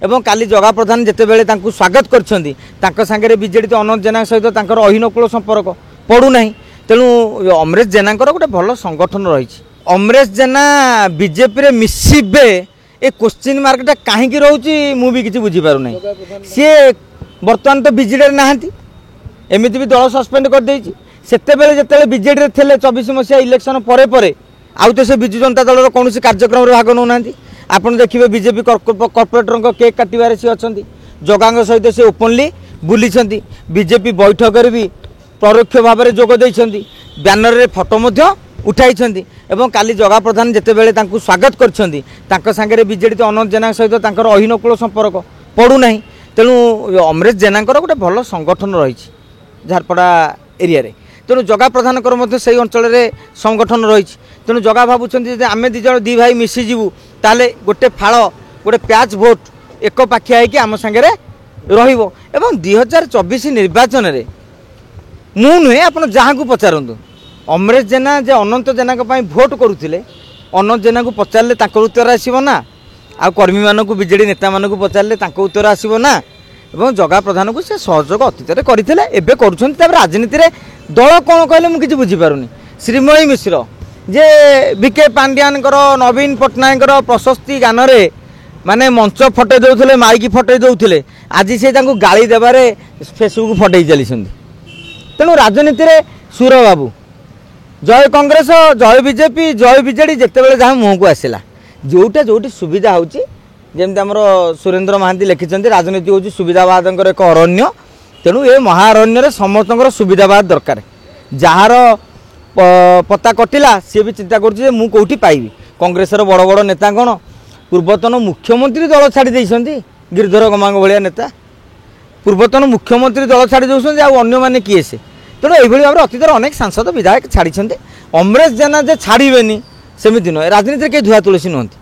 एवं काली जगा प्रधान जितेबले स्वागत कर सांगे बीजेडी तो अनंत जेना सहित अहिनकूल संपर्क पड़ूना तेणु अमरेश जेना गोटे भल संगठन रही अमरेश जेना बीजेपी रे मिसिबे ए क्वेश्चन मार्कटा कहीं रोचे मुझे किसी बुझीपार ना सी बर्तमान तो बीजेडी नहांती एमती भी दल सस्पेंड कर देती सेतेबेले जिते बीजेडी थे 24 मसीहा इलेक्शन पर आउ तो से विजु जनता दल कौन कार्यक्रम भाग नौना आपड़ देखिए बीजेपी कॉर्पोरेटर केक काटवे सी अच्छा जगांग सहित से ओपनली बुली बीजेपी बैठक भी परोक्ष भाव में जोग देती ब्यानर रे फोटो उठाई एवं काली जगा प्रधान जितेबले स्वागत कर सांगे बीजेडी तो अनंत जेना सहित अहिनकूल संपर्क पड़ूना तेणु अमरेश जेना गोटे भल संगठन रही झारपड़ा एरिया रे तेणु जगा प्रधान से अंचल संगठन रही तेणु जगा भावुं आम दी भाई मिसीजु ताले गोटे फाड़ गोटे प्याच भोट एक पाखिया होगी आम सांगे रहिबो एवं 2024 निर्वाचन रे मु नुहे आप जहाँ को पचारतु अमरेश जेना जे अनंत जेना भोट करुले अनंत जेना को पचारे उत्तर आसना आ कर्मी मानक बीजेडी नेता मानक पचारे उत्तर आसना एवं जगा प्रधान को से सहयोग अतीत करते एवं कर राजनीति में दल कौन कहले मुझे बुझीपारुनि श्रीमयी मिश्र जे बीके पांड्यान नवीन पट्टनायक प्रशस्ति गान रे माने मंच फटे दौले माइक फटे दौले आज से गाड़ी देवारे फेसबुक फटे चली तेणु राजनीति में सुर बाबू जय कांग्रेस जय बीजेपी जय बीजेडी जितेबाला जहाँ मुह को आसला जोटा जोटी सुविधा होमती आम सुरेंद्र महांती लिखिं राजनीति हूँ सुविधावाद एक अरण्य तेणु ये महारण्य समस्त सुविधावाद दरकार जार पता कटिला सी भी चिंता करोटी पाइबी कांग्रेस बड़ बड़ नेता कौन पूर्वतन मुख्यमंत्री दल छाड़ी गिरिधर गमांग भाया नेता पूर्वतन मुख्यमंत्री दल छाड़ी दौरान आने किए से तेणु यही भाव में अतीत अनेक सांसद विधायक छाड़ी अमरेश जेना जे छाड़े सेमती नुहे राजनीति के धुआ तुलसी नुहति।